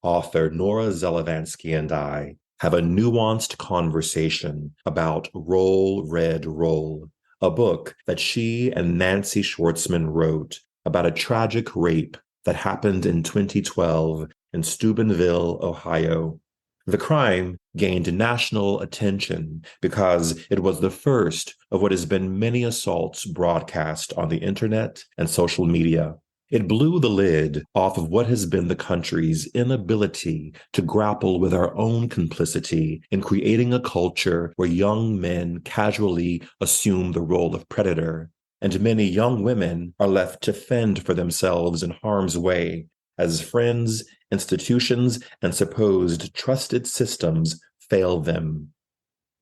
author Nora Zelevansky and I have a nuanced conversation about Roll, Red, Roll, a book that she and Nancy Schwartzman wrote about a tragic rape that happened in 2012 in Steubenville, Ohio. The crime gained national attention because it was the first of what has been many assaults broadcast on the internet and social media. It blew the lid off of what has been the country's inability to grapple with our own complicity in creating a culture where young men casually assume the role of predator, and many young women are left to fend for themselves in harm's way as friends, institutions, and supposed trusted systems fail them.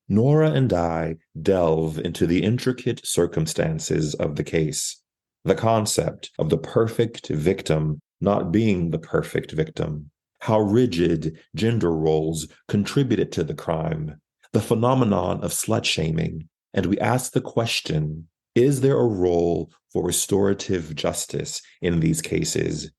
Nora and I delve into the intricate circumstances of the case, the concept of the perfect victim not being the perfect victim, how rigid gender roles contributed to the crime, the phenomenon of slut-shaming, and we ask the question, is there a role for restorative justice in these cases?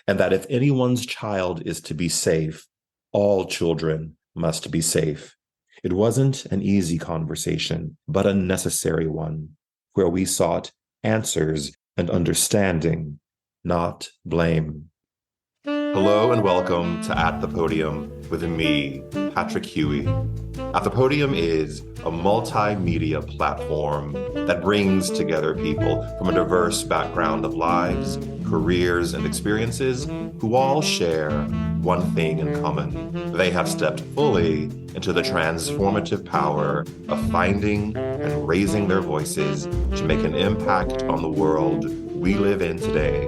And that if anyone's child is to be safe, all children must be safe. It wasn't an easy conversation, but a necessary one, where we sought answers and understanding, not blame. Hello and welcome to At the Podium with me, Patrick Huey. At the Podium is a multimedia platform that brings together people from a diverse background of lives, careers, and experiences who all share one thing in common. They have stepped fully into the transformative power of finding and raising their voices to make an impact on the world we live in today.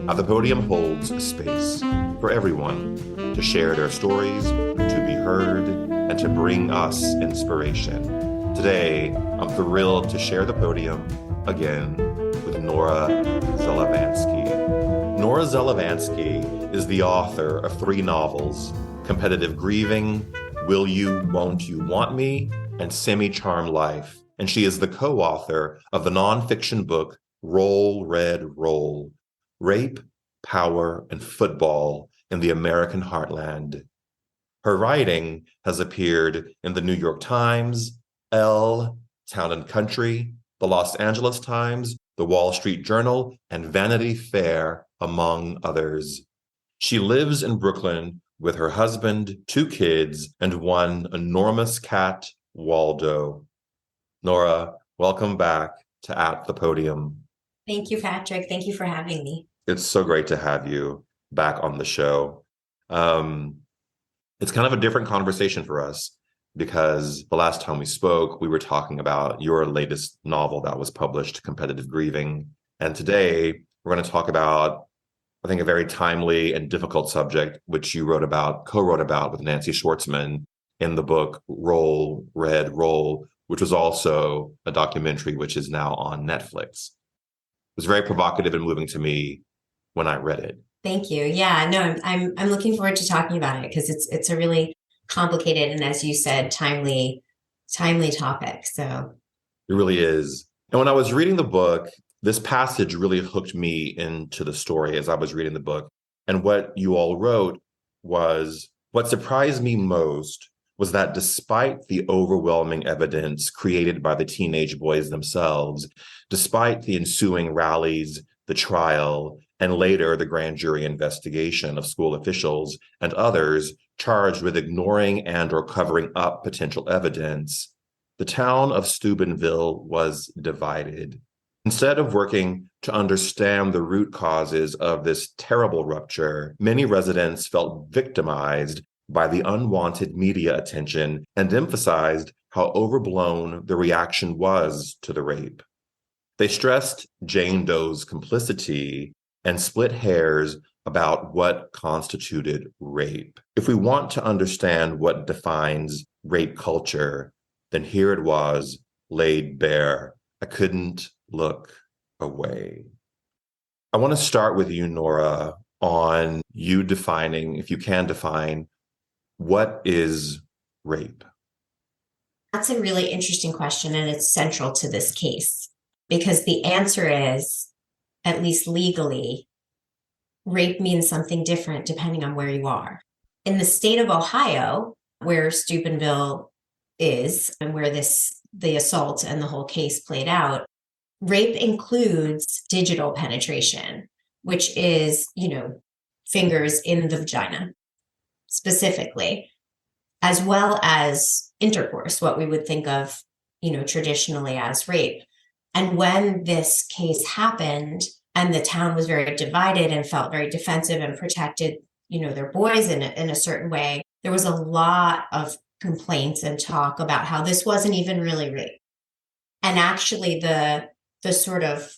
At the Podium holds a space for everyone to share their stories, to be heard, and to bring us inspiration. Today, I'm thrilled to share the podium again with Nora Zelevansky. Nora Zelevansky is the author of 3 novels, Competitive Grieving, Will You, Won't You Want Me, and Semi-Charmed Life. And she is the co-author of the nonfiction book, Roll, Red, Roll, Rape, Power, and Football in the American Heartland. Her writing has appeared in the New York Times, Elle, Town and Country, the Los Angeles Times, the Wall Street Journal, and Vanity Fair, among others. She lives in Brooklyn with her husband, 2 kids, and one enormous cat, Waldo. Nora, welcome back to At the Podium. Thank you, Patrick. Thank you for having me. It's so great to have you back on the show. It's kind of a different conversation for us because the last time we spoke, we were talking about your latest novel that was published, Competitive Grieving. And today we're going to talk about, I think, a very timely and difficult subject, which you co-wrote about with Nancy Schwartzman in the book, Roll, Red, Roll, which was also a documentary, which is now on Netflix. It was very provocative and moving to me when I read it. Thank you. Yeah, no, I'm looking forward to talking about it because it's a really complicated and, as you said, timely topic. So it really is. And when I was reading the book, this passage really hooked me into the story as I was reading the book. And what you all wrote was, what surprised me most was that despite the overwhelming evidence created by the teenage boys themselves, despite the ensuing rallies, the trial, and later the grand jury investigation of school officials and others charged with ignoring and or covering up potential evidence, the town of Steubenville was divided. Instead of working to understand the root causes of this terrible rupture, many residents felt victimized by the unwanted media attention and emphasized how overblown the reaction was to the rape. They stressed Jane Doe's complicity and split hairs about what constituted rape. If we want to understand what defines rape culture, then here it was, laid bare. I couldn't look away. I want to start with you, Nora, on you defining, if you can define, what is rape? that's a really interesting question, and it's central to this case because the answer is, at least legally, rape means something different depending on where you are. In the state of Ohio, where Steubenville is and where the assault and the whole case played out, rape includes digital penetration, which is, fingers in the vagina specifically, as well as intercourse, what we would think of, traditionally as rape. And when this case happened and the town was very divided and felt very defensive and protected, their boys in a certain way, there was a lot of complaints and talk about how this wasn't even really rape. And actually the sort of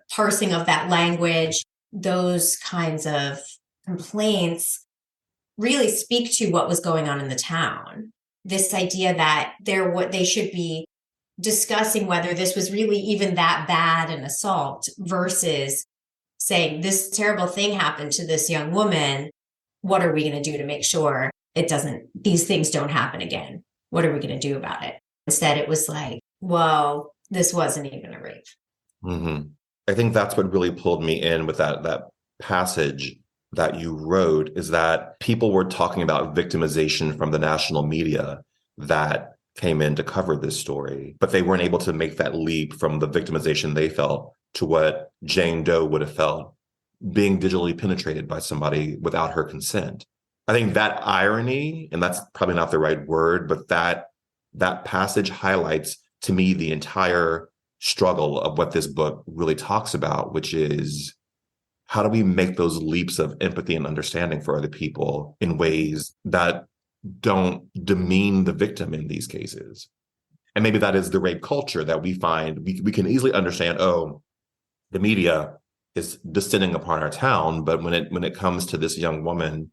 parsing of that language, those kinds of complaints really speak to what was going on in the town. This idea that they should be discussing whether this was really even that bad an assault versus saying this terrible thing happened to this young woman. What are we going to do to make sure these things don't happen again? What are we going to do about it? Instead, it was like, well, this wasn't even a rape. Mm-hmm. I think that's what really pulled me in with that passage that you wrote, is that people were talking about victimization from the national media that came in to cover this story, but they weren't able to make that leap from the victimization they felt to what Jane Doe would have felt being digitally penetrated by somebody without her consent. I think that irony, and that's probably not the right word, but that passage highlights to me the entire struggle of what this book really talks about, which is how do we make those leaps of empathy and understanding for other people in ways that don't demean the victim in these cases? And maybe that is the rape culture that we find. We can easily understand, oh, the media is descending upon our town, but when it comes to this young woman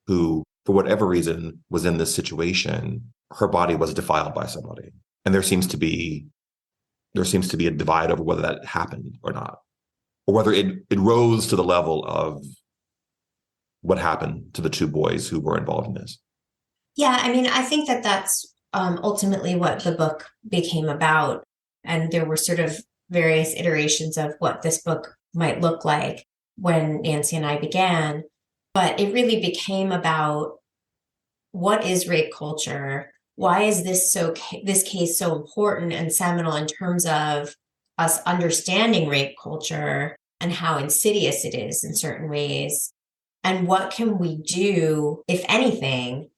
who, for whatever reason, was in this situation, her body was defiled by somebody. And there seems to be a divide over whether that happened or not, or whether it rose to the level of what happened to the two boys who were involved in this. Yeah, I mean, I think that's ultimately what the book became about. And there were sort of various iterations of what this book might look like when Nancy and I began. But it really became about what is rape culture? Why is this case so important and seminal in terms of us understanding rape culture and how insidious it is in certain ways? And what can we do, if anything,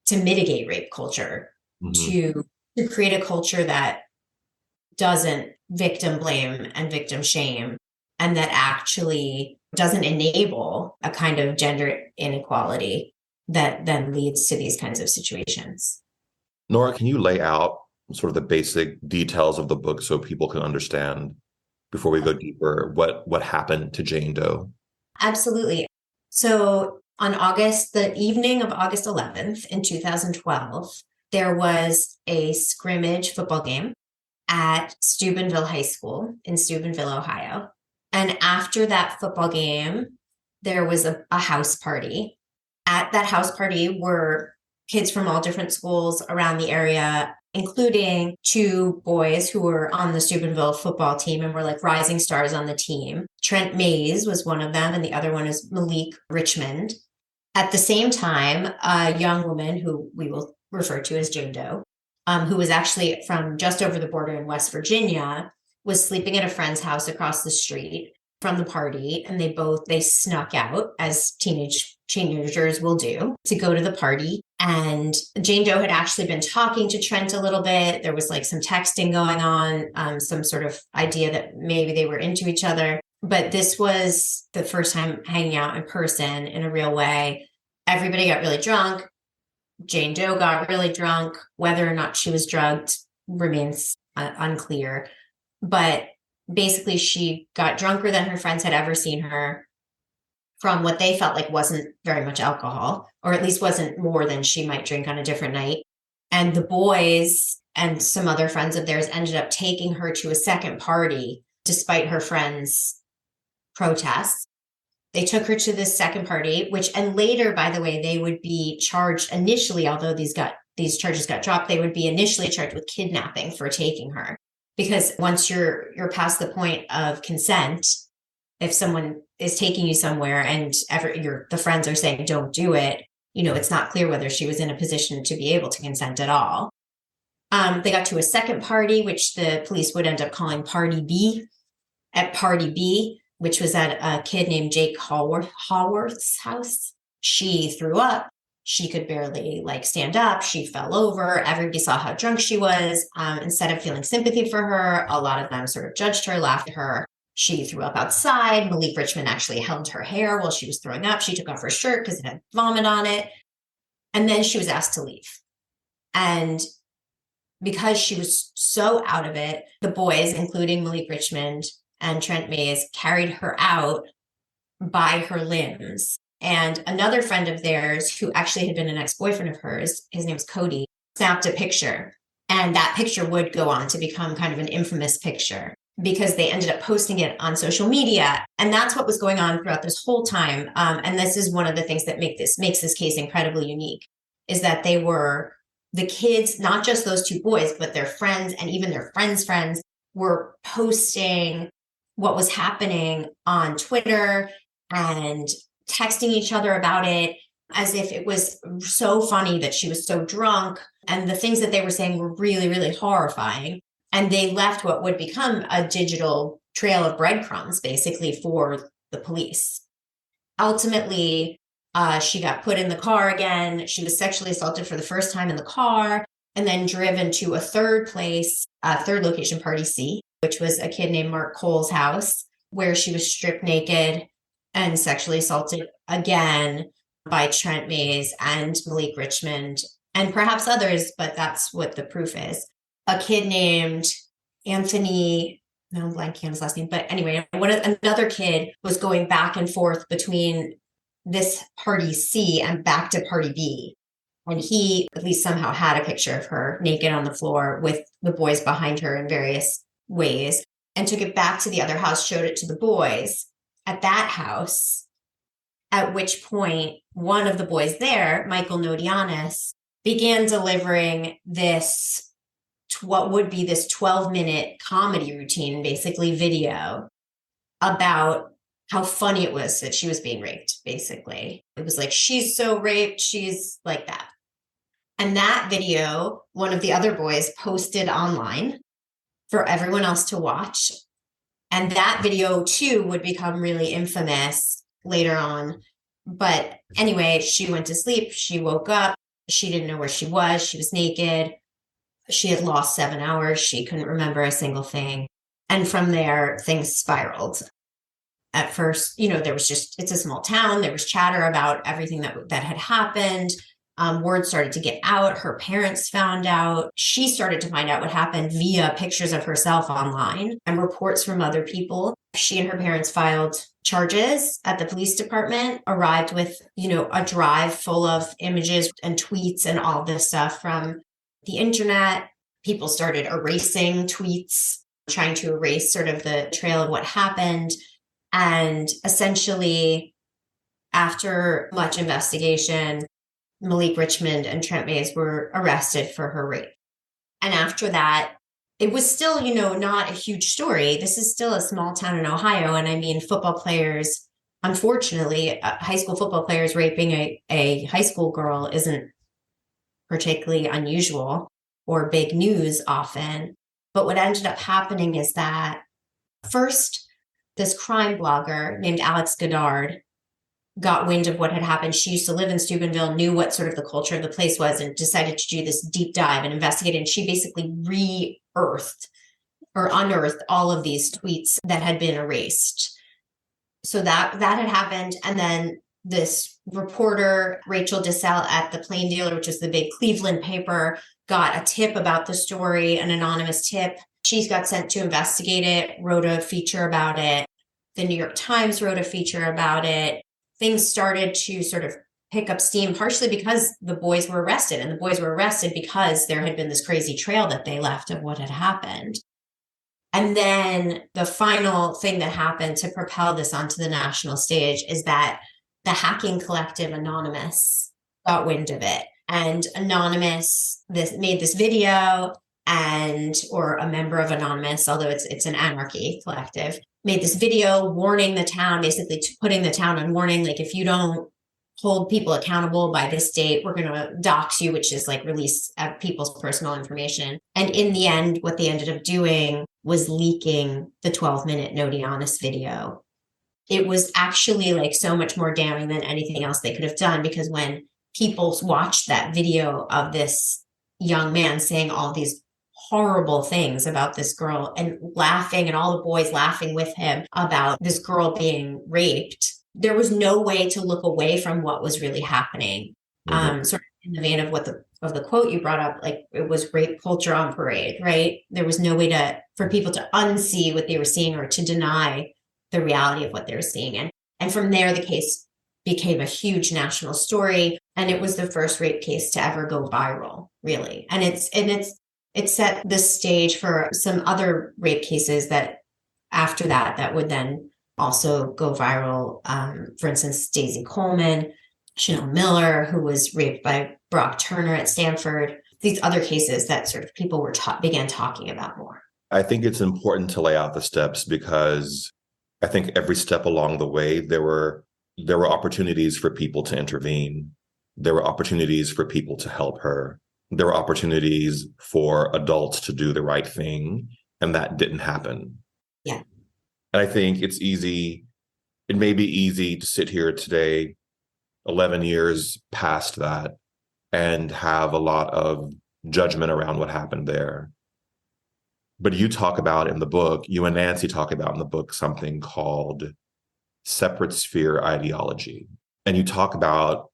to mitigate rape culture, to create a culture that doesn't victim blame and victim shame, and that actually doesn't enable a kind of gender inequality that then leads to these kinds of situations. Nora, can you lay out sort of the basic details of the book so people can understand, before we go deeper, what happened to Jane Doe? Absolutely. So on the evening of August 11th in 2012, there was a scrimmage football game at Steubenville High School in Steubenville, Ohio. And after that football game, there was a house party. At that house party were kids from all different schools around the area, including two boys who were on the Steubenville football team and were like rising stars on the team. Trent Mays was one of them, and the other one is Malik Richmond. At the same time, a young woman who we will refer to as Jane Doe, who was actually from just over the border in West Virginia, was sleeping at a friend's house across the street from the party. And they snuck out, as teenagers will do, to go to the party. And Jane Doe had actually been talking to Trent a little bit. There was like some texting going on, some sort of idea that maybe they were into each other. But this was the first time hanging out in person in a real way. Everybody got really drunk. Jane Doe got really drunk. Whether or not she was drugged remains unclear. But basically, she got drunker than her friends had ever seen her, from what they felt like wasn't very much alcohol, or at least wasn't more than she might drink on a different night. And the boys and some other friends of theirs ended up taking her to a second party, despite her friends' protests. They took her to this second party, and later, by the way, they would be charged initially, although these charges got dropped, they would be initially charged with kidnapping for taking her. Because once you're past the point of consent, if someone is taking you somewhere and the friends are saying, don't do it, it's not clear whether she was in a position to be able to consent at all. They got to a second party, which the police would end up calling Party B. At Party B, which was at a kid named Jake Haworth's house, she threw up. She could barely stand up. She fell over. Everybody saw how drunk she was. Instead of feeling sympathy for her, a lot of them sort of judged her, laughed at her. She threw up outside. Malik Richmond actually held her hair while she was throwing up. She took off her shirt because it had vomit on it. And then she was asked to leave. And because she was so out of it, the boys, including Malik Richmond and Trent Mays, carried her out by her limbs. And another friend of theirs, who actually had been an ex-boyfriend of hers, his name's Cody, snapped a picture. And that picture would go on to become kind of an infamous picture because they ended up posting it on social media. And that's what was going on throughout this whole time. And this is one of the things that makes this case incredibly unique, is that they were the kids, not just those two boys, but their friends and even their friends' friends were posting what was happening on Twitter and texting each other about it as if it was so funny that she was so drunk. And the things that they were saying were really, really horrifying. And they left what would become a digital trail of breadcrumbs, basically, for the police. Ultimately, she got put in the car again. She was sexually assaulted for the first time in the car and then driven to a third location, Party C, which was a kid named Mark Cole's house, where she was stripped naked and sexually assaulted again by Trent Mays and Malik Richmond and perhaps others, but that's what the proof is. A kid named Anthony, no, I'm blanking on his last name, but anyway, another kid was going back and forth between this Party C and back to Party B. And he at least somehow had a picture of her naked on the floor with the boys behind her in various ways and took it back to the other house, showed it to the boys at that house, at which point one of the boys there, Michael Nodianis, began delivering what would be this 12-minute comedy routine, basically video, about how funny it was that she was being raped, basically. It was like, she's so raped, she's like that. And that video, one of the other boys posted online for everyone else to watch. And that video, too, would become really infamous later on. But anyway, she went to sleep. She woke up. She didn't know where she was. She was naked. She had lost 7 hours. She couldn't remember a single thing. And from there, things spiraled. At first, it's a small town. There was chatter about everything that had happened. Word started to get out. Her parents found out. She started to find out what happened via pictures of herself online and reports from other people. She and her parents filed charges at the police department, arrived with, a drive full of images and tweets and all this stuff from the internet. People started erasing tweets, trying to erase sort of the trail of what happened. And essentially, after much investigation, Malik Richmond and Trent Mays were arrested for her rape. And after that, it was still, not a huge story. This is still a small town in Ohio. And I mean, football players, unfortunately, high school football players raping a high school girl isn't particularly unusual or big news often. But what ended up happening is that first, this crime blogger named Alex Goddard got wind of what had happened. She used to live in Steubenville, knew what sort of the culture of the place was, and decided to do this deep dive and investigate. And she basically unearthed all of these tweets that had been erased. So that had happened. And then this reporter, Rachel DeSalle at the Plain Dealer, which is the big Cleveland paper, got a tip about the story, an anonymous tip. She got sent to investigate it, wrote a feature about it. The New York Times wrote a feature about it. Things started to sort of pick up steam, partially because the boys were arrested. And the boys were arrested because there had been this crazy trail that they left of what had happened. And then the final thing that happened to propel this onto the national stage is that the hacking collective Anonymous got wind of it. And Anonymous made this video, or a member of Anonymous, although it's an anarchy collective, made this video warning the town, basically putting the town on warning, like, if you don't hold people accountable by this date, we're going to dox you, which is like release people's personal information. And in the end, what they ended up doing was leaking the 12-minute Naughty Honest video. It was actually like so much more damning than anything else they could have done, because when people watched that video of this young man saying all these horrible things about this girl and laughing, and all the boys laughing with him about this girl being raped, there was no way to look away from what was really happening. Sort of in the vein of the quote you brought up, like, it was rape culture on parade, right? There was no way for people to unsee what they were seeing or to deny the reality of what they were seeing. And from there, the case became a huge national story. And it was the first rape case to ever go viral, really. And it set the stage for some other rape cases that after that would then also go viral. For instance, Daisy Coleman, Chanel Miller, who was raped by Brock Turner at Stanford. These other cases that sort of people began talking about more. I think it's important to lay out the steps, because I think every step along the way, there were opportunities for people to intervene. There were opportunities for people to help her. There were opportunities for adults to do the right thing, and that didn't happen. Yeah. And I think it may be easy to sit here today, 11 years past that, and have a lot of judgment around what happened there. But you and Nancy talk about in the book something called separate sphere ideology. And you talk about,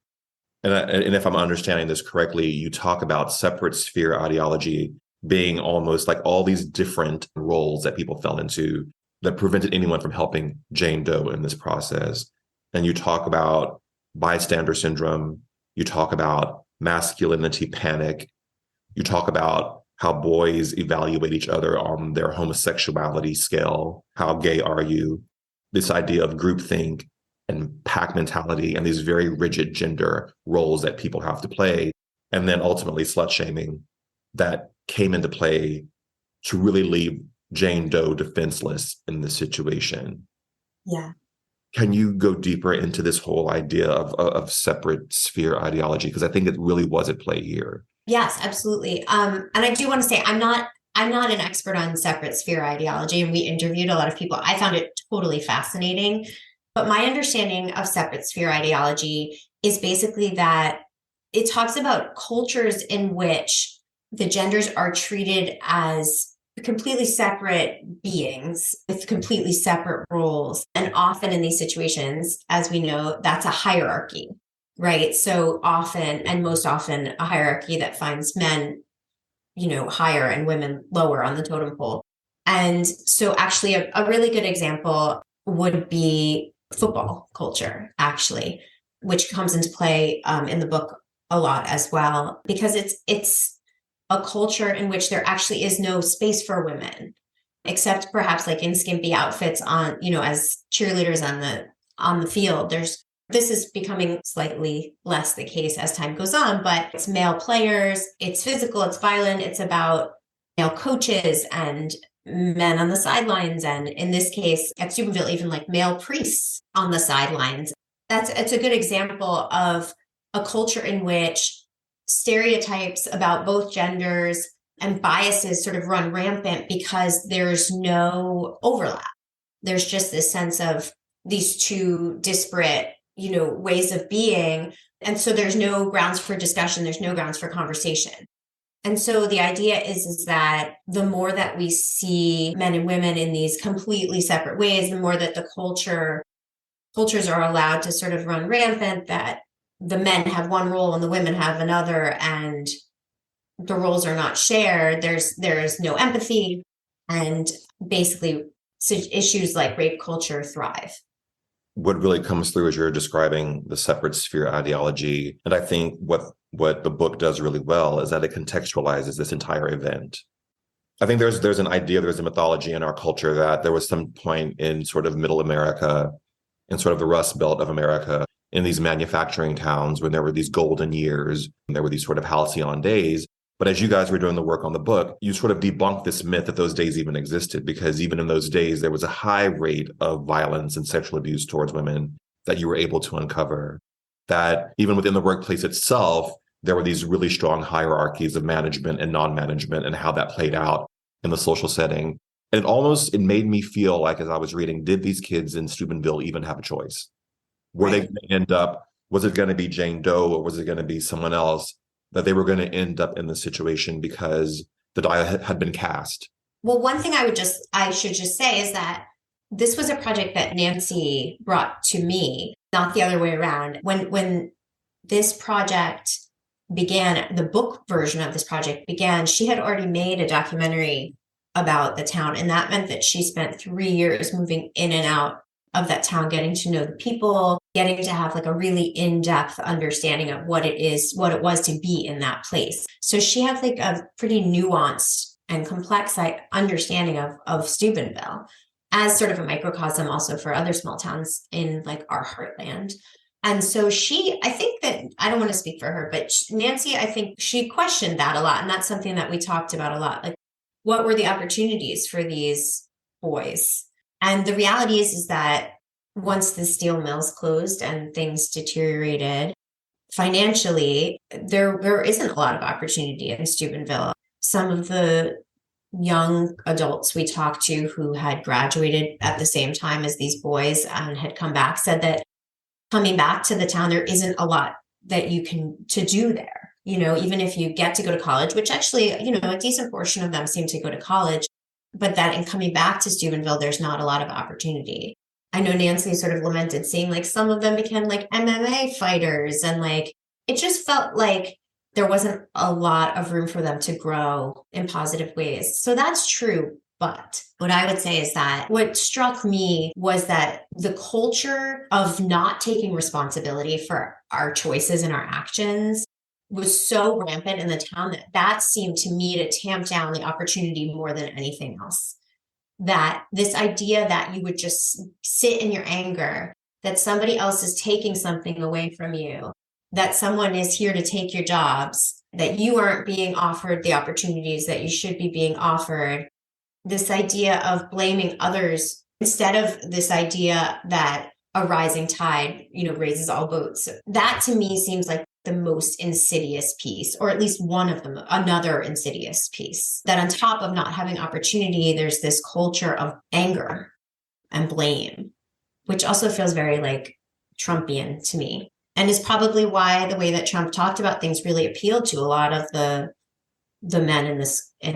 and if I'm understanding this correctly, you talk about separate sphere ideology being almost like all these different roles that people fell into that prevented anyone from helping Jane Doe in this process. And you talk about bystander syndrome. You talk about masculinity panic. You talk about how boys evaluate each other on their homosexuality scale. How gay are you? This idea of groupthink and pack mentality and these very rigid gender roles that people have to play. And then ultimately slut shaming that came into play to really leave Jane Doe defenseless in this situation. Yeah. Can you go deeper into this whole idea of separate sphere ideology? Because I think it really was at play here. Yes, absolutely. And I do want to say I'm not an expert on separate sphere ideology, and we interviewed a lot of people. I found it totally fascinating. But my understanding of separate sphere ideology is basically that it talks about cultures in which the genders are treated as completely separate beings with completely separate roles. And often in these situations, as we know, that's a hierarchy, right? So often, and most often, a hierarchy that finds men, higher and women lower on the totem pole. And so actually a really good example would be football culture, actually, which comes into play in the book a lot as well, because it's a culture in which there actually is no space for women, except perhaps like in skimpy outfits on, as cheerleaders on the field. This is becoming slightly less the case as time goes on, but it's male players, it's physical, it's violent, it's about male coaches and men on the sidelines. And in this case, at Steubenville, even like male priests on the sidelines. It's a good example of a culture in which stereotypes about both genders and biases sort of run rampant because there's no overlap. There's just this sense of these two disparate, ways of being. And so there's no grounds for discussion. There's no grounds for conversation. And so the idea is that the more that we see men and women in these completely separate ways, the more that the cultures are allowed to sort of run rampant, that the men have one role and the women have another, and the roles are not shared. There's no empathy, and basically issues like rape culture thrive. What really comes through as you're describing the separate sphere ideology, and I think what the book does really well is that it contextualizes this entire event. I think there's an idea, there's a mythology in our culture that there was some point in sort of middle America, in sort of the Rust Belt of America, in these manufacturing towns when there were these golden years, and there were these sort of halcyon days. But as you guys were doing the work on the book, you sort of debunked this myth that those days even existed, because even in those days, there was a high rate of violence and sexual abuse towards women that you were able to uncover. That even within the workplace itself, there were these really strong hierarchies of management and non-management and how that played out in the social setting. And it made me feel like, as I was reading, did these kids in Steubenville even have a choice? Were they going to end up, was it going to be Jane Doe or was it going to be someone else, that they were going to end up in this situation because the die had been cast? Well, one thing I should just say is that this was a project that Nancy brought to me, not the other way around. When this project began, the book version of this project began, she had already made a documentary about the town. And that meant that she spent 3 years moving in and out of that town, getting to know the people, getting to have like a really in-depth understanding of what it was to be in that place. So she had like a pretty nuanced and complex understanding of Steubenville as sort of a microcosm also for other small towns in like our heartland. And so I think that, I don't want to speak for her, but Nancy, I think she questioned that a lot. And that's something that we talked about a lot. Like, what were the opportunities for these boys? And the reality is that once the steel mills closed and things deteriorated financially, there isn't a lot of opportunity in Steubenville. Some of the young adults we talked to who had graduated at the same time as these boys and had come back said that coming back to the town, there isn't a lot that you can to do there. Even if you get to go to college, which actually, a decent portion of them seem to go to college, but that in coming back to Steubenville, there's not a lot of opportunity. I know Nancy sort of lamented seeing like some of them became like MMA fighters, and like it just felt like there wasn't a lot of room for them to grow in positive ways. So that's true. But what I would say is that what struck me was that the culture of not taking responsibility for our choices and our actions was so rampant in the town that seemed to me to tamp down the opportunity more than anything else. That this idea that you would just sit in your anger, that somebody else is taking something away from you, that someone is here to take your jobs, that you aren't being offered the opportunities that you should be being offered. This idea of blaming others instead of this idea that a rising tide, raises all boats. That to me seems like the most insidious piece, or at least one of them, another insidious piece. That on top of not having opportunity, there's this culture of anger and blame, which also feels very like Trumpian to me. And is probably why the way that Trump talked about things really appealed to a lot of the men in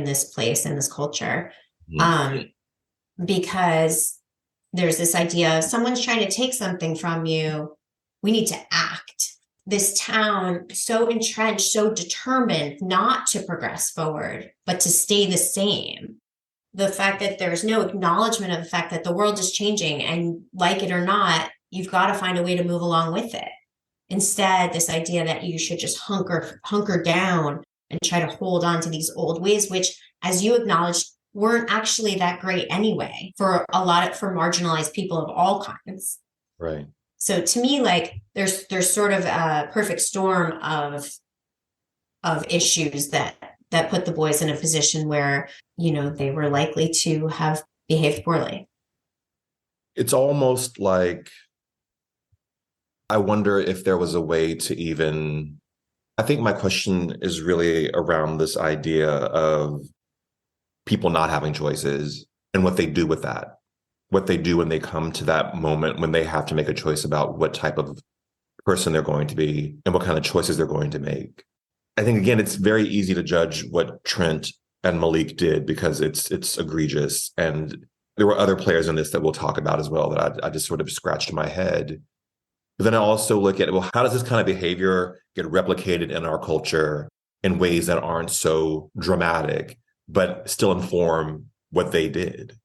this place, in this culture. Because there's this idea of someone's trying to take something from you, we need to act. This town so entrenched, so determined not to progress forward, but to stay the same. The fact that there's no acknowledgement of the fact that the world is changing, and like it or not, you've got to find a way to move along with it. Instead, this idea that you should just hunker down and try to hold on to these old ways, which, as you acknowledged, weren't actually that great anyway for marginalized people of all kinds. Right. So to me, like there's sort of a perfect storm of issues that put the boys in a position where, they were likely to have behaved poorly. It's almost like, I wonder if there was a way to even, I think my question is really around this idea of people not having choices and what they do with that, what they do when they come to that moment when they have to make a choice about what type of person they're going to be and what kind of choices they're going to make. I think, again, it's very easy to judge what Trent and Malik did because it's egregious. And there were other players in this that we'll talk about as well that I just sort of scratched my head. But then I also look at, well, how does this kind of behavior get replicated in our culture in ways that aren't so dramatic, but still inform what they did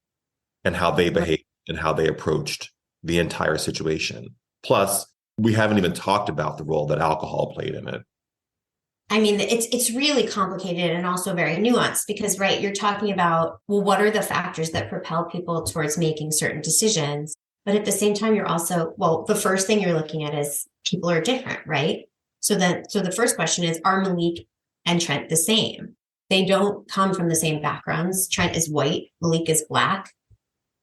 and how they behaved and how they approached the entire situation. Plus, we haven't even talked about the role that alcohol played in it. I mean, it's really complicated and also very nuanced because, right, you're talking about, well, what are the factors that propel people towards making certain decisions? But at the same time, you're also, well, the first thing you're looking at is people are different, right? So the first question is, are Malik and Trent the same. They don't come from the same backgrounds. Trent is white, Malik is black.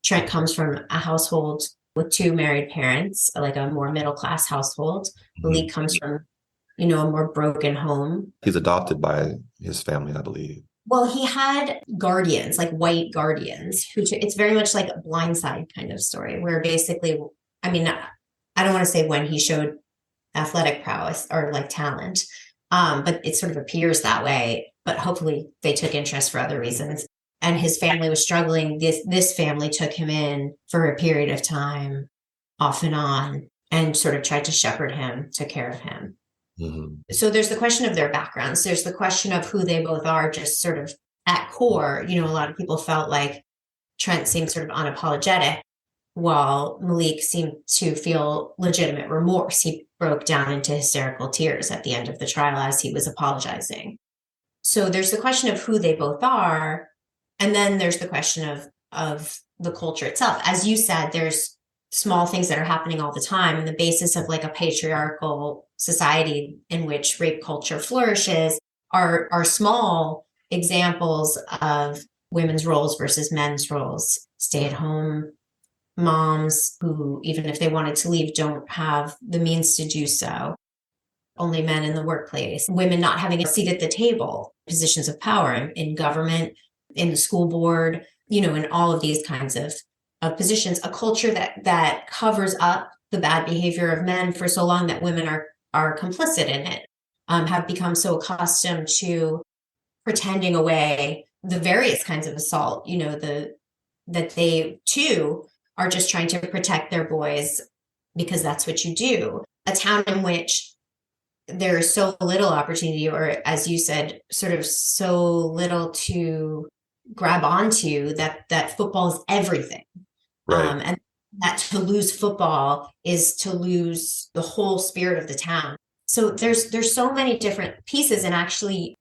Trent comes from a household with two married parents, like a more middle class household. Malik comes from, a more broken home. He's adopted by his family, I believe. Well, he had guardians, like white guardians, it's very much like a Blind Side kind of story, where basically, I don't want to say when he showed athletic prowess or like talent, but it sort of appears that way. But hopefully they took interest for other reasons. And his family was struggling. This family took him in for a period of time, off and on, and sort of tried to shepherd him, took care of him. Mm-hmm. So there's the question of their backgrounds. There's the question of who they both are, just sort of at core. A lot of people felt like Trent seemed sort of unapologetic, while Malik seemed to feel legitimate remorse. He broke down into hysterical tears at the end of the trial as he was apologizing. So there's the question of who they both are. And then there's the question of the culture itself. As you said, there's small things that are happening all the time. And the basis of like a patriarchal society in which rape culture flourishes are small examples of women's roles versus men's roles. Stay-at-home moms who, even if they wanted to leave, don't have the means to do so. Only men in the workplace. Women not having a seat at the table. Positions of power in government, in the school board, in all of these kinds of positions. A culture that covers up the bad behavior of men for so long that women are complicit in it, have become so accustomed to pretending away the various kinds of assault, that they too are just trying to protect their boys because that's what you do. A town in which there's so little opportunity, or as you said, sort of so little to grab onto, that football is everything. Right. And that to lose football is to lose the whole spirit of the town. So there's so many different pieces. And actually,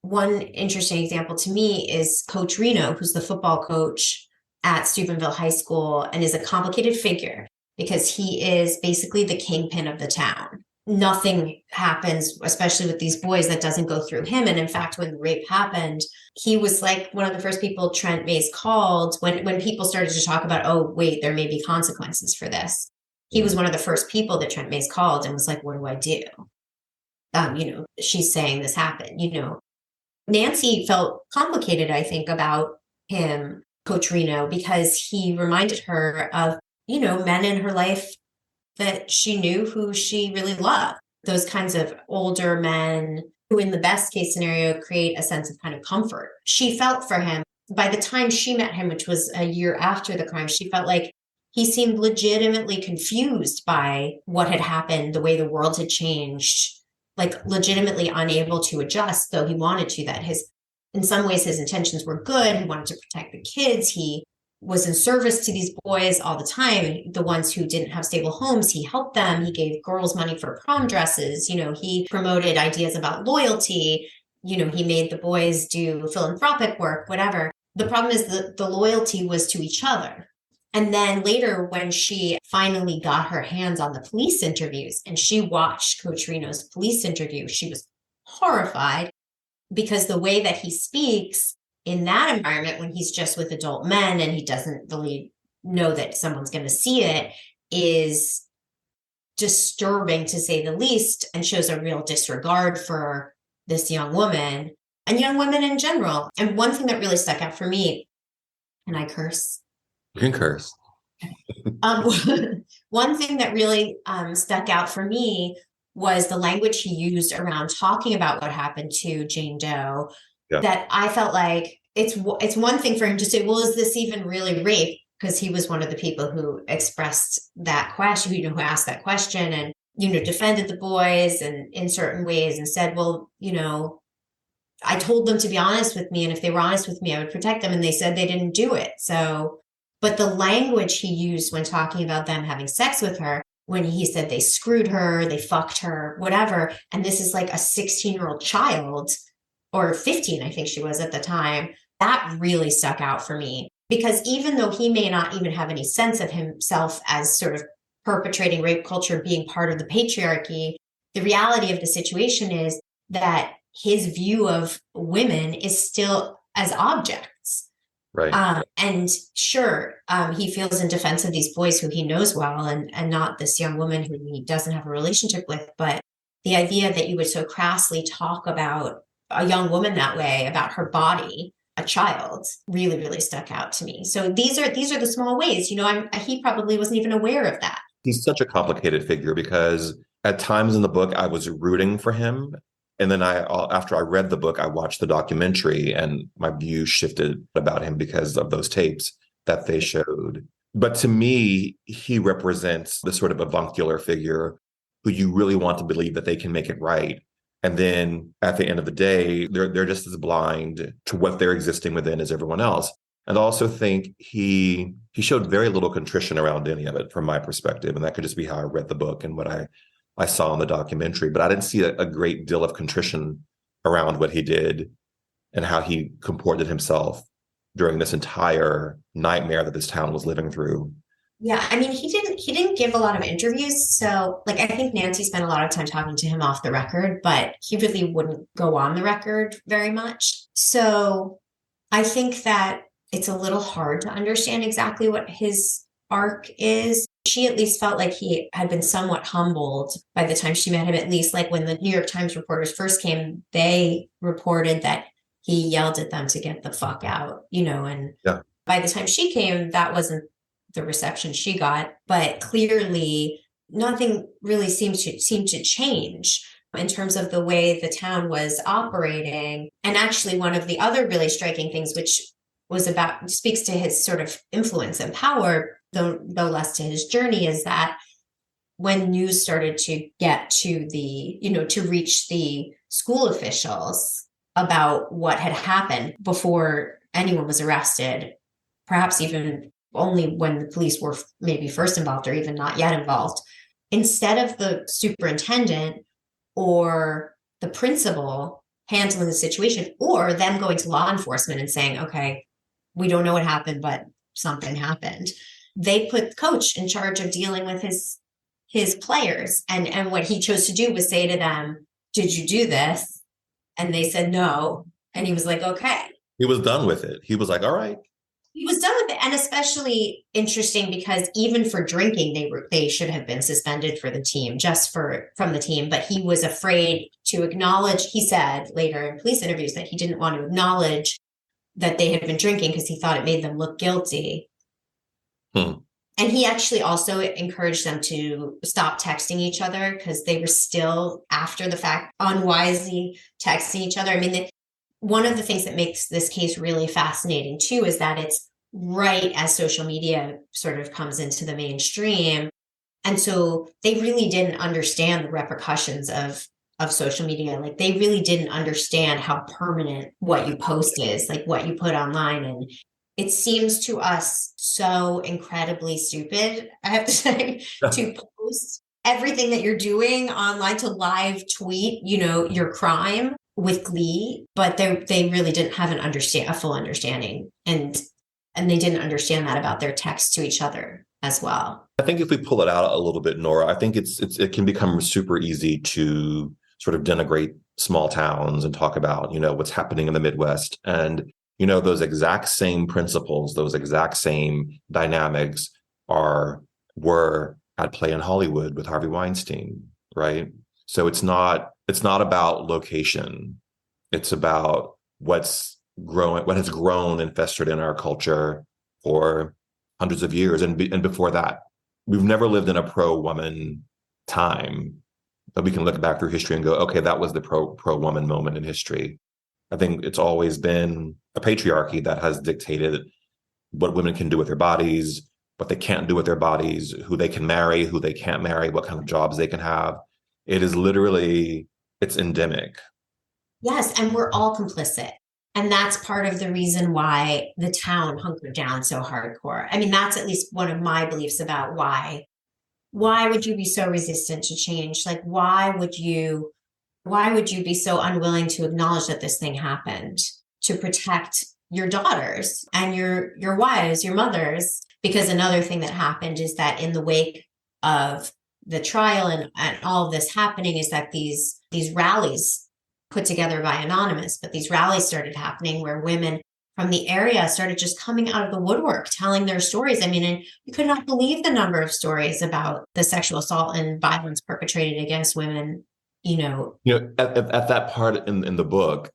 one interesting example to me is Coach Reno, who's the football coach at Steubenville High School, and is a complicated figure because he is basically the kingpin of the town. Nothing happens, especially with these boys, that doesn't go through him. And in fact, when the rape happened, he was like one of the first people Trent Mays called when people started to talk about, oh, wait, there may be consequences for this. He was one of the first people that Trent Mays called and was like, what do I do? She's saying this happened. Nancy felt complicated, I think, about him, Coach Reno, because he reminded her of, men in her life that she knew who she really loved. Those kinds of older men who, in the best case scenario, create a sense of kind of comfort. She felt for him. By the time she met him, which was a year after the crime, she felt like he seemed legitimately confused by what had happened, the way the world had changed, like legitimately unable to adjust, though he wanted to. That in some ways, his intentions were good. He wanted to protect the kids. He was in service to these boys all the time. The ones who didn't have stable homes, he helped them. He gave girls money for prom dresses. He promoted ideas about loyalty. He made the boys do philanthropic work, whatever. The problem is that the loyalty was to each other. And then later, when she finally got her hands on the police interviews and she watched Coach Reno's police interview, she was horrified because the way that he speaks in that environment, when he's just with adult men and he doesn't really know that someone's going to see it, is disturbing, to say the least, and shows a real disregard for this young woman and young women in general. And one thing that really stuck out for me, and I curse. You can curse. One thing that really stuck out for me was the language he used around talking about what happened to Jane Doe. Yeah. That I felt like it's one thing for him to say, well, is this even really rape? Because he was one of the people who expressed that question, who asked that question and, defended the boys and in certain ways and said, well, I told them to be honest with me. And if they were honest with me, I would protect them. And they said they didn't do it. So, but the language he used when talking about them having sex with her, when he said they screwed her, they fucked her, whatever. And this is like a 16-year-old child, or 15, I think she was at the time. That really stuck out for me, because even though he may not even have any sense of himself as sort of perpetrating rape culture, being part of the patriarchy, the reality of the situation is that his view of women is still as objects. Right. And sure, he feels in defense of these boys who he knows well, and not this young woman who he doesn't have a relationship with. But the idea that you would so crassly talk about a young woman that way, about her body, a child, really, really stuck out to me. So these are the small ways, he probably wasn't even aware of that. He's such a complicated figure because at times in the book, I was rooting for him. And then after I read the book, I watched the documentary and my view shifted about him because of those tapes that they showed. But to me, he represents the sort of avuncular figure who you really want to believe that they can make it right. And then at the end of the day, they're just as blind to what they're existing within as everyone else. And I also think he showed very little contrition around any of it from my perspective. And that could just be how I read the book and what I saw in the documentary. But I didn't see a great deal of contrition around what he did and how he comported himself during this entire nightmare that this town was living through. Yeah, I mean, he didn't give a lot of interviews. So like I think Nancy spent a lot of time talking to him off the record, but he really wouldn't go on the record very much. So I think that it's a little hard to understand exactly what his arc is. She at least felt like he had been somewhat humbled by the time she met him, at least like when the New York Times reporters first came, they reported that he yelled at them to get the fuck out, and Yeah. by the time she came, that wasn't the reception she got, but clearly nothing really seemed to change in terms of the way the town was operating. And actually one of the other really striking things, which speaks to his sort of influence and power, though less to his journey, is that when news started to get to to reach the school officials about what had happened before anyone was arrested, perhaps even only when the police were maybe first involved or even not yet involved, instead of the superintendent or the principal handling the situation, or them going to law enforcement and saying, okay, we don't know what happened, but something happened. They put the coach in charge of dealing with his players. And what he chose to do was say to them, did you do this? And they said no. And he was like, okay. He was done with it. He was like, all right. He was done with it. And especially interesting because even for drinking, they should have been suspended for the team, from the team. But he was afraid to acknowledge, he said later in police interviews, that he didn't want to acknowledge that they had been drinking because he thought it made them look guilty. And he actually also encouraged them to stop texting each other because they were still, after the fact, unwisely texting each other. I mean, one of the things that makes this case really fascinating too is that it's right as social media sort of comes into the mainstream. And so they really didn't understand the repercussions of social media. Like they really didn't understand how permanent what you post is, like what you put online. And it seems to us so incredibly stupid, I have to say, to post everything that you're doing online, to live tweet, your crime with glee, but they really didn't have a full understanding. And they didn't understand that about their texts to each other as well. I think if we pull it out a little bit, Nora, I think it can become super easy to sort of denigrate small towns and talk about, what's happening in the Midwest. And, those exact same principles, those exact same dynamics were at play in Hollywood with Harvey Weinstein, right? So it's not about location. It's about what has grown and festered in our culture for hundreds of years. And before that, we've never lived in a pro-woman time, but we can look back through history and go, okay, that was the pro-woman moment in history. I think it's always been a patriarchy that has dictated what women can do with their bodies, what they can't do with their bodies, who they can marry, who they can't marry, what kind of jobs they can have. It is literally, it's endemic. Yes, and we're all complicit. And that's part of the reason why the town hunkered down so hardcore. I mean, that's at least one of my beliefs about why would you be so resistant to change? Like, why would you be so unwilling to acknowledge that this thing happened, to protect your daughters and your wives, your mothers? Because another thing that happened is that in the wake of the trial and all of this happening is that these rallies put together by Anonymous, but these rallies started happening where women from the area started just coming out of the woodwork, telling their stories. I mean, and you could not believe the number of stories about the sexual assault and violence perpetrated against women, you know. At that part in the book,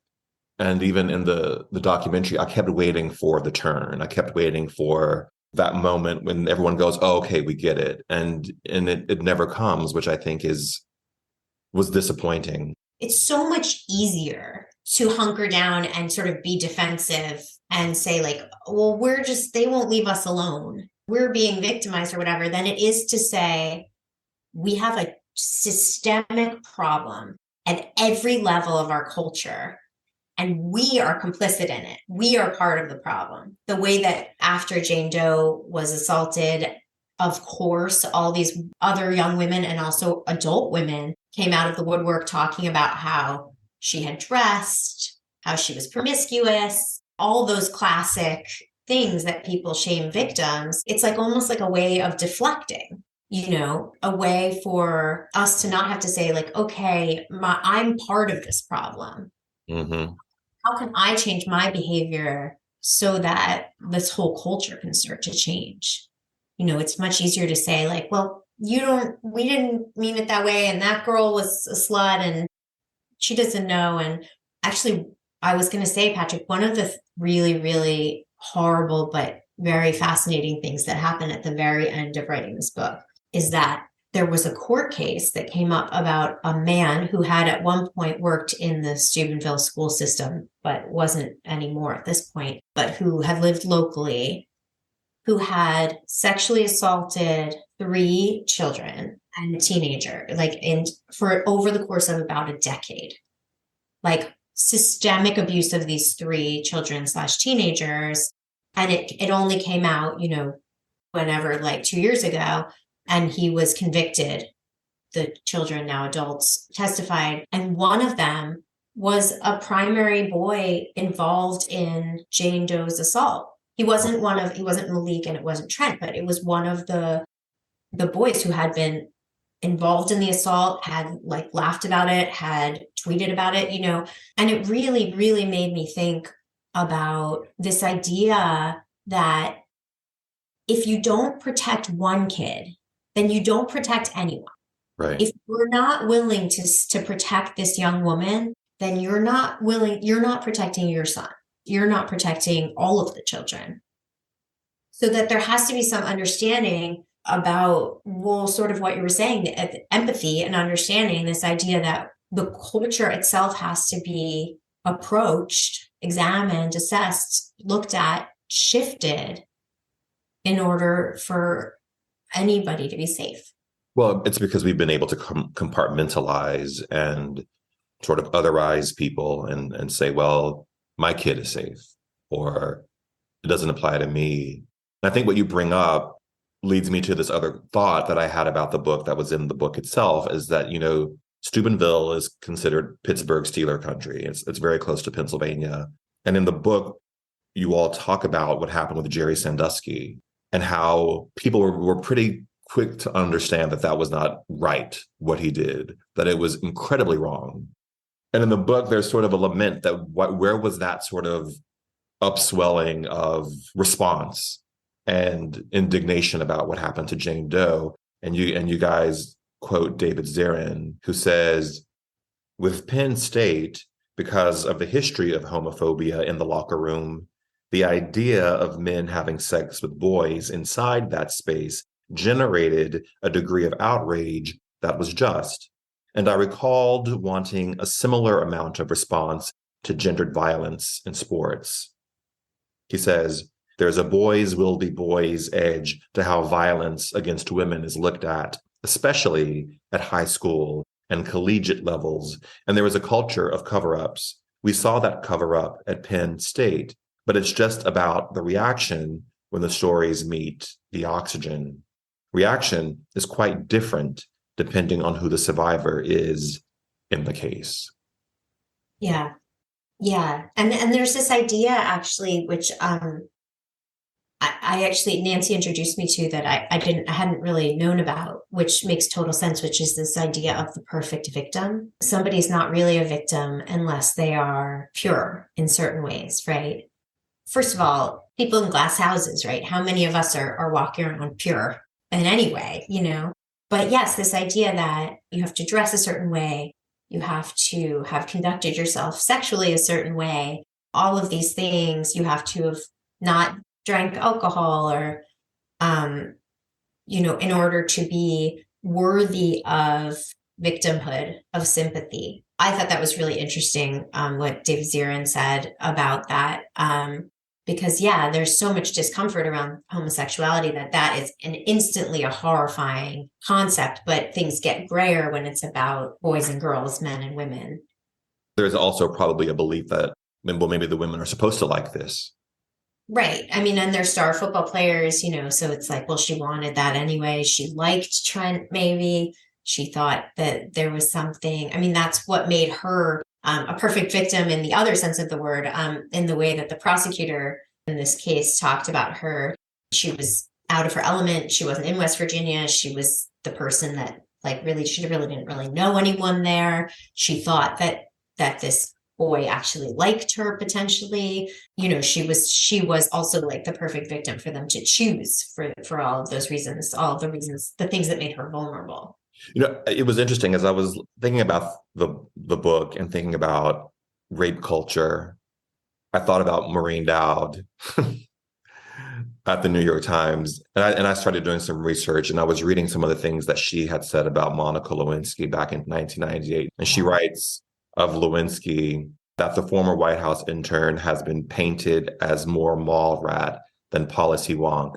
and even in the documentary, I kept waiting for the turn. I kept waiting for that moment when everyone goes, oh, okay, we get it. And it never comes, which I think was disappointing. It's so much easier to hunker down and sort of be defensive and say like, well, they won't leave us alone. We're being victimized or whatever, than it is to say we have a systemic problem at every level of our culture. And we are complicit in it. We are part of the problem. The way that after Jane Doe was assaulted, of course, all these other young women and also adult women came out of the woodwork talking about how she had dressed, how she was promiscuous, all those classic things that people shame victims. It's like almost like a way of deflecting, a way for us to not have to say like, okay, I'm part of this problem. Mm-hmm. How can I change my behavior so that this whole culture can start to change? It's much easier to say like, well, we didn't mean it that way. And that girl was a slut and she doesn't know. And actually, I was going to say, Patrick, one of the really, really horrible, but very fascinating things that happened at the very end of writing this book is that there was a court case that came up about a man who had at one point worked in the Steubenville school system, but wasn't anymore at this point, but who had lived locally, who had sexually assaulted 3 children and a teenager, for over the course of about a decade, like systemic abuse of these 3 children/teenagers. And it only came out, whenever, like 2 years ago, and he was convicted. The children, now adults, testified. And one of them was a primary boy involved in Jane Doe's assault. He wasn't Malik and it wasn't Trent, but it was one of the boys who had been involved in the assault, had like laughed about it, had tweeted about it, and it really, really made me think about this idea that if you don't protect one kid, then you don't protect anyone. Right. If we're not willing to protect this young woman, then you're not protecting your son. You're not protecting all of the children. So that there has to be some understanding about, well, sort of what you were saying, the empathy and understanding this idea that the culture itself has to be approached, examined, assessed, looked at, shifted in order for anybody to be safe. Well, it's because we've been able to compartmentalize and sort of otherize people and say, well, my kid is safe, or it doesn't apply to me. And I think what you bring up leads me to this other thought that I had about the book that was in the book itself, is that, Steubenville is considered Pittsburgh Steeler country. It's very close to Pennsylvania. And in the book, you all talk about what happened with Jerry Sandusky and how people were pretty quick to understand that was not right, what he did, that it was incredibly wrong. And in the book, there's sort of a lament that where was that sort of upswelling of response and indignation about what happened to Jane Doe? And you guys quote David Zarin, who says, with Penn State, because of the history of homophobia in the locker room, the idea of men having sex with boys inside that space generated a degree of outrage that was just. And I recalled wanting a similar amount of response to gendered violence in sports. He says, there's a boys will be boys edge to how violence against women is looked at, especially at high school and collegiate levels. And there is a culture of cover-ups. We saw that cover-up at Penn State, but it's just about the reaction when the stories meet the oxygen. Reaction is quite different depending on who the survivor is in the case. Yeah. Yeah. And there's this idea actually, which I actually, Nancy introduced me to that I hadn't really known about, which makes total sense, which is this idea of the perfect victim. Somebody's not really a victim unless they are pure in certain ways, right? First of all, people in glass houses, right? How many of us are walking around pure in any way, But yes, this idea that you have to dress a certain way, you have to have conducted yourself sexually a certain way, all of these things, you have to have not drank alcohol or, in order to be worthy of victimhood, of sympathy. I thought that was really interesting, what David Zirin said about that. Because yeah, there's so much discomfort around homosexuality that is instantly a horrifying concept, but things get grayer when it's about boys and girls, men and women. There's also probably a belief that, well, maybe the women are supposed to like this. Right. I mean, and they're star football players, so it's like, well, she wanted that anyway. She liked Trent, maybe. She thought that there was something. I mean, that's what made her a perfect victim in the other sense of the word, in the way that the prosecutor in this case talked about her. She was out of her element. She wasn't in West Virginia. She was the person that she really didn't really know anyone there. She thought that this boy actually liked her potentially. She was also like the perfect victim for them to choose for all of those reasons, the things that made her vulnerable. It was interesting as I was thinking about the book and thinking about rape culture. I thought about Maureen Dowd at the New York Times, and I started doing some research, and I was reading some of the things that she had said about Monica Lewinsky back in 1998. And she writes of Lewinsky that the former White House intern has been painted as more mall rat than policy wonk,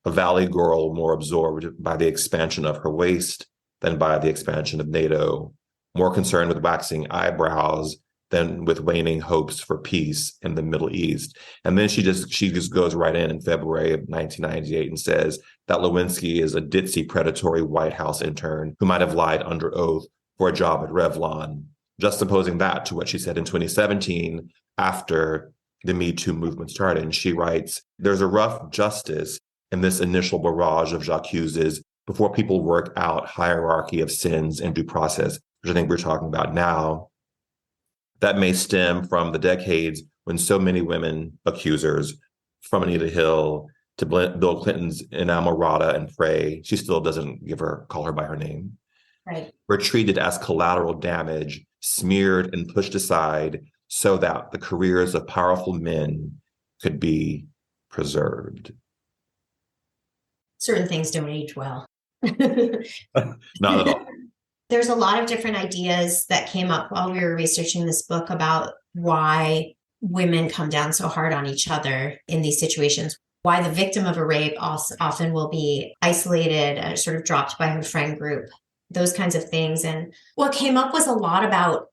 a valley girl more absorbed by the expansion of her waist than by the expansion of NATO, more concerned with waxing eyebrows than with waning hopes for peace in the Middle East. And then she just goes right in February of 1998 and says that Lewinsky is a ditzy, predatory White House intern who might have lied under oath for a job at Revlon, juxtaposing that to what she said in 2017 after the Me Too movement started. And she writes, there's a rough justice in this initial barrage of j'accuses before people work out hierarchy of sins and due process, which I think we're talking about now. That may stem from the decades when so many women accusers, from Anita Hill to Bill Clinton's Inamorata and Frey, she still doesn't call her by her name, right, were treated as collateral damage, smeared and pushed aside so that the careers of powerful men could be preserved. Certain things don't age well. Not at all. There's a lot of different ideas that came up while we were researching this book about why women come down so hard on each other in these situations, why the victim of a rape often will be isolated, sort of dropped by her friend group, those kinds of things. And what came up was a lot about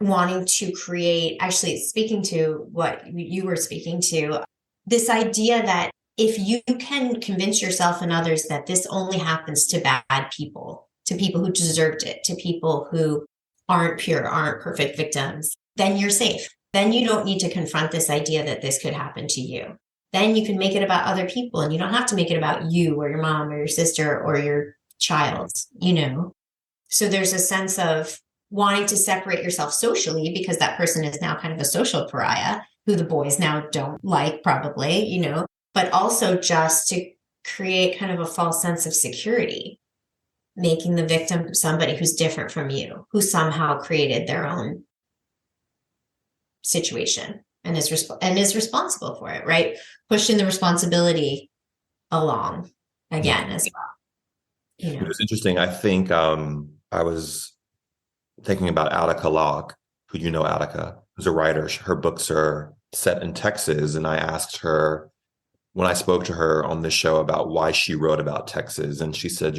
wanting to create, actually speaking to what you were speaking to, this idea that if you can convince yourself and others that this only happens to bad people, to people who deserved it, to people who aren't pure, aren't perfect victims, then you're safe. Then you don't need to confront this idea that this could happen to you. Then you can make it about other people, and you don't have to make it about you or your mom or your sister or your child, So there's a sense of wanting to separate yourself socially because that person is now kind of a social pariah who the boys now don't like probably, but also just to create kind of a false sense of security, making the victim somebody who's different from you, who somehow created their own situation and is responsible for it, right? Pushing the responsibility along again as well. It was interesting. I think I was thinking about Attica Locke, who Attica, who's a writer. Her books are set in Texas, and I asked her when I spoke to her on this show about why she wrote about Texas, and she said,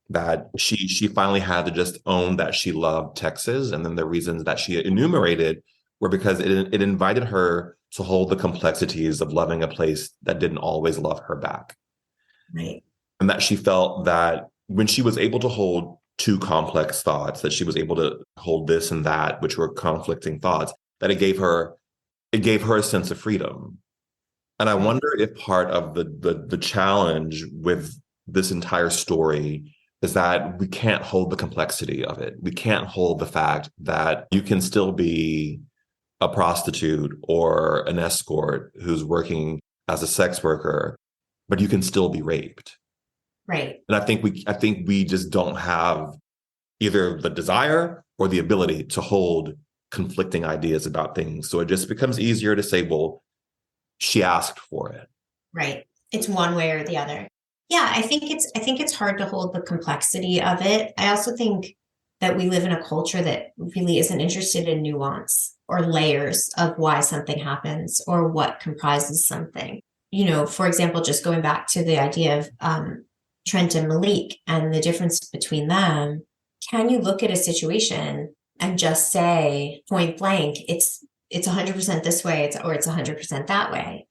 that she finally had to just own that she loved Texas, and then the reasons that she enumerated were because it invited her to hold the complexities of loving a place that didn't always love her back. Right. And that she felt that when she was able to hold two complex thoughts, that she was able to hold this and that, which were conflicting thoughts, that it gave her a sense of freedom. And I wonder if part of the challenge with this entire story is that we can't hold the complexity of it. We can't hold the fact that you can still be a prostitute or an escort who's working as a sex worker, but you can still be raped. Right. And I think we just don't have either the desire or the ability to hold conflicting ideas about things. So it just becomes easier to say, well, she asked for it. Right. It's one way or the other. Yeah, I think it's hard to hold the complexity of it. I also think that we live in a culture that really isn't interested in nuance or layers of why something happens or what comprises something. For example, just going back to the idea of Trent and Malik and the difference between them, can you look at a situation and just say point blank, it's 100% this way, or it's 100% that way?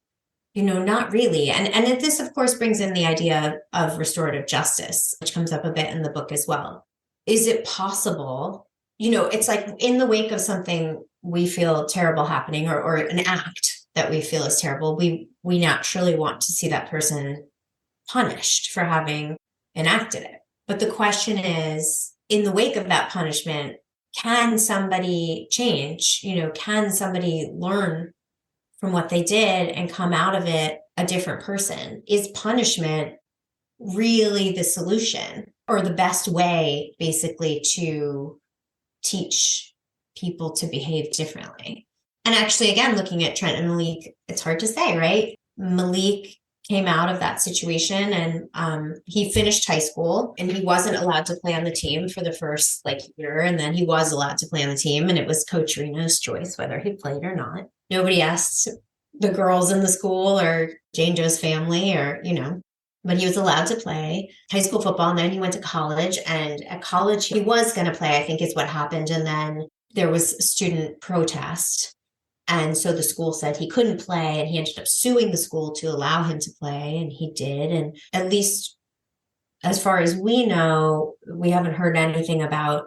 Not really. And this, of course, brings in the idea of restorative justice, which comes up a bit in the book as well. Is it possible? It's like in the wake of something we feel terrible happening, or an act that we feel is terrible, we naturally want to see that person punished for having enacted it. But the question is, in the wake of that punishment, can somebody change? Can somebody learn from what they did and come out of it a different person? Is punishment really the solution or the best way, basically, to teach people to behave differently? And actually, again, looking at Trent and Malik, it's hard to say, right? Malik came out of that situation, and he finished high school, and he wasn't allowed to play on the team for the first year, and then he was allowed to play on the team, and it was Coach Rena's choice whether he played or not. Nobody asked the girls in the school or Jane Doe's family, but he was allowed to play high school football. And then he went to college, and at college he was going to play, I think is what happened. And then there was student protest. And so the school said he couldn't play, and he ended up suing the school to allow him to play, and he did. And at least as far as we know, we haven't heard anything about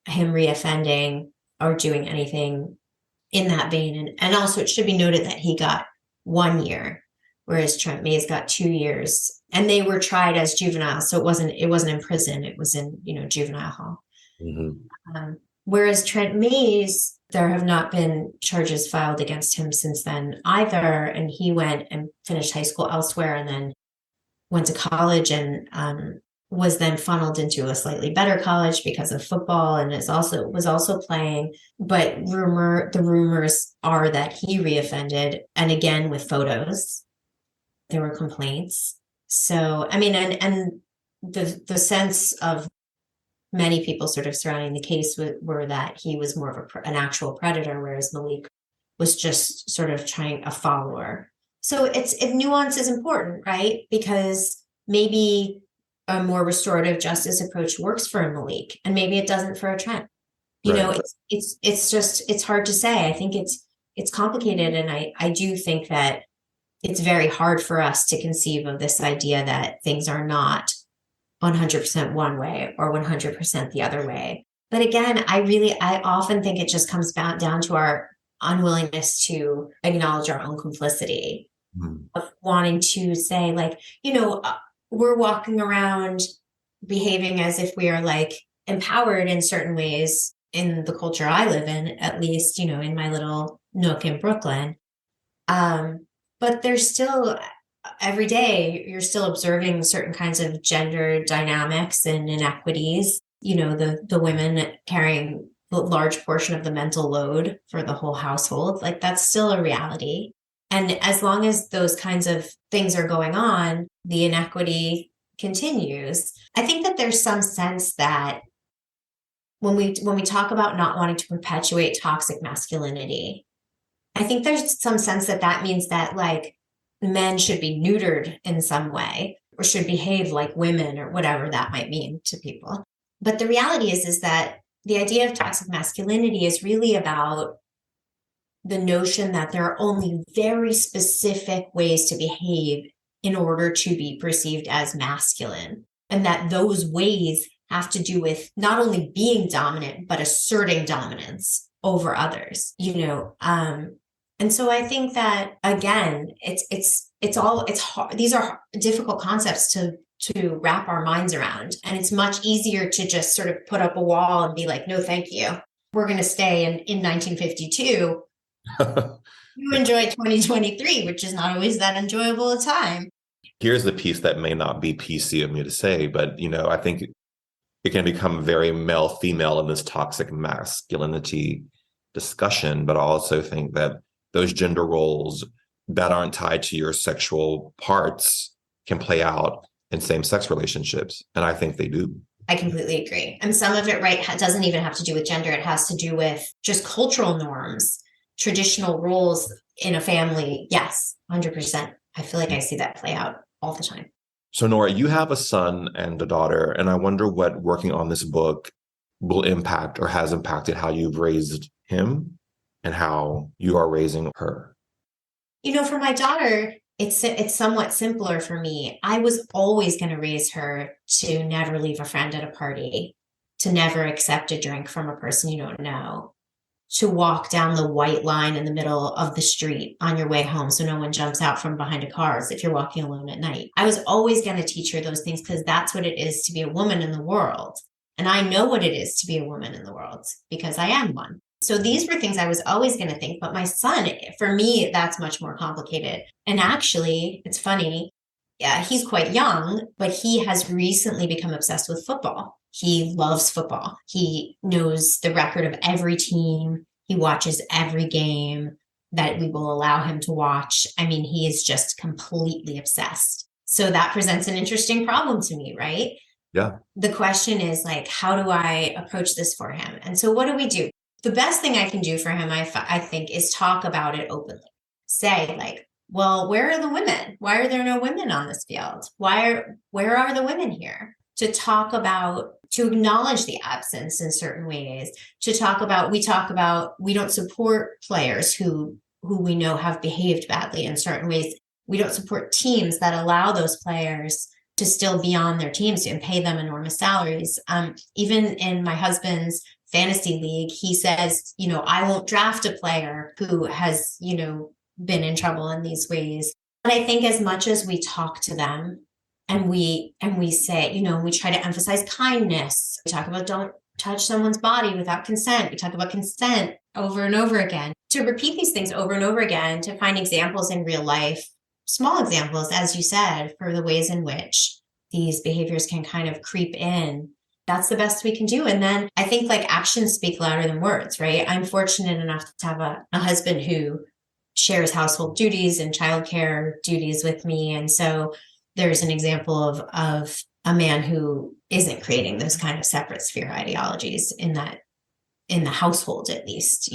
him reoffending or doing anything in that vein. And also, it should be noted that he got 1 year, whereas Trent Mays got 2 years, and they were tried as juveniles. So it wasn't in prison; it was in juvenile hall. Mm-hmm. Whereas Trent Mays, there have not been charges filed against him since then either, and he went and finished high school elsewhere, and then went to college, and was then funneled into a slightly better college because of football, and was also playing. But the rumors are that he reoffended, and again with photos. There were complaints. So I mean, and the sense of many people sort of surrounding the case were that he was more of an actual predator, whereas Malik was just sort of a follower. So nuance is important, right? Because maybe a more restorative justice approach works for a Malik, and maybe it doesn't for a Trent. Right. It's hard to say. I think it's complicated, and I do think that it's very hard for us to conceive of this idea that things are not 100% one way or 100% the other way. But again, I often think it just comes down to our unwillingness to acknowledge our own complicity, of wanting to say, we're walking around behaving as if we are empowered in certain ways in the culture I live in, at least, in my little nook in Brooklyn. But there's still, every day, you're still observing certain kinds of gender dynamics and inequities. The women carrying a large portion of the mental load for the whole household. That's still a reality. And as long as those kinds of things are going on, the inequity continues. I think that there's some sense that when we talk about not wanting to perpetuate toxic masculinity, I think there's some sense that means that men should be neutered in some way, or should behave like women, or whatever that might mean to people. But the reality is that the idea of toxic masculinity is really about the notion that there are only very specific ways to behave in order to be perceived as masculine, and that those ways have to do with not only being dominant, but asserting dominance over others. And so I think that, again, it's it's hard. These are difficult concepts to wrap our minds around. And it's much easier to just sort of put up a wall and be like, no, thank you. We're going to stay in 1952. You enjoy 2023, which is not always that enjoyable a time. Here's the piece that may not be PC of me to say, but, I think it can become very male-female in this toxic masculinity discussion. But I also think that those gender roles that aren't tied to your sexual parts can play out in same-sex relationships. And I think they do. I completely agree. And some of it, right, doesn't even have to do with gender. It has to do with just cultural norms, traditional roles in a family. Yes, 100%. I feel like I see that play out all the time. So, Nora, you have a son and a daughter, and I wonder what working on this book will impact or has impacted how you've raised him and how you are raising her. For my daughter, it's somewhat simpler for me. I was always going to raise her to never leave a friend at a party, to never accept a drink from a person you don't know, to walk down the white line in the middle of the street on your way home so no one jumps out from behind a car if you're walking alone at night. I was always going to teach her those things because that's what it is to be a woman in the world. And I know what it is to be a woman in the world because I am one. So these were things I was always going to think. But my son, for me, that's much more complicated. And actually, it's funny. Yeah, he's quite young, but he has recently become obsessed with football. He loves football. He knows the record of every team. He watches every game that we will allow him to watch. I mean, he is just completely obsessed. So that presents an interesting problem to me, right? Yeah. The question is like, how do I approach this for him? And so what do? The best thing I can do for him, I think, is talk about it openly. Say like, well, where are the women? Why are there no women on this field? Where are the women here? To talk about, to acknowledge the absence in certain ways, we talk about, we don't support players who we know have behaved badly in certain ways. We don't support teams that allow those players to still be on their teams and pay them enormous salaries. Even in my husband's fantasy league, he says, I won't draft a player who has, been in trouble in these ways. And I think as much as we talk to them and we say, we try to emphasize kindness, we talk about don't touch someone's body without consent. We talk about consent over and over again. To repeat these things over and over again, to find examples in real life, small examples, as you said, for the ways in which these behaviors can kind of creep in. That's the best we can do. And then I think like actions speak louder than words, right? I'm fortunate enough to have a husband who shares household duties and childcare duties with me. And so there's an example of a man who isn't creating those kind of separate sphere ideologies in the household, at least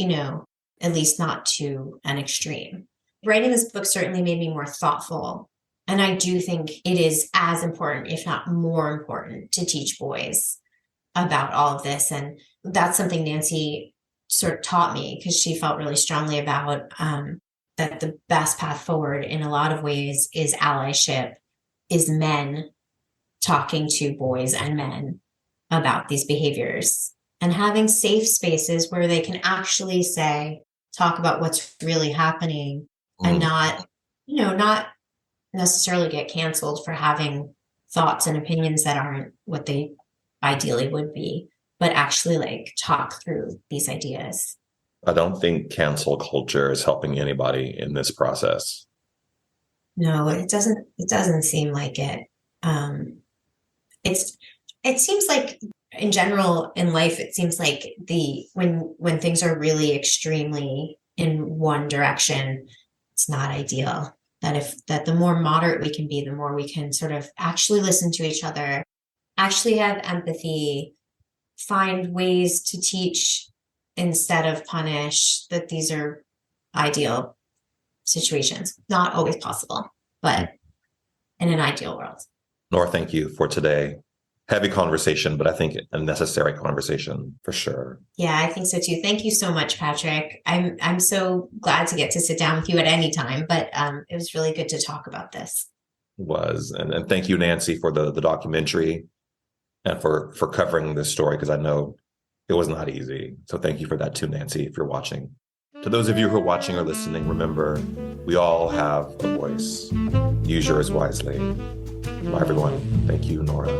not to an extreme. Writing this book certainly made me more thoughtful. And I do think it is as important, if not more important, to teach boys about all of this. And that's something Nancy sort of taught me because she felt really strongly about that the best path forward in a lot of ways is allyship, is men talking to boys and men about these behaviors and having safe spaces where they can actually talk about what's really happening and not necessarily get canceled for having thoughts and opinions that aren't what they ideally would be, but actually talk through these ideas. I don't think cancel culture is helping anybody in this process. No, it doesn't seem like it. It seems like in general in life, it seems like when things are really extremely in one direction, it's not ideal. That the more moderate we can be, the more we can sort of actually listen to each other, actually have empathy, find ways to teach instead of punish, that these are ideal situations. Not always possible, but in an ideal world. Nora, thank you for today. Heavy conversation, but I think a necessary conversation for sure. Yeah, I think so too. Thank you so much, Patrick. I'm so glad to get to sit down with you at any time, but it was really good to talk about this. It was. And thank you, Nancy, for the documentary and for covering this story, because I know it was not easy. So thank you for that too, Nancy, if you're watching. To those of you who are watching or listening, remember, We all have a voice. Use yours wisely. Bye, everyone. Thank you, Nora.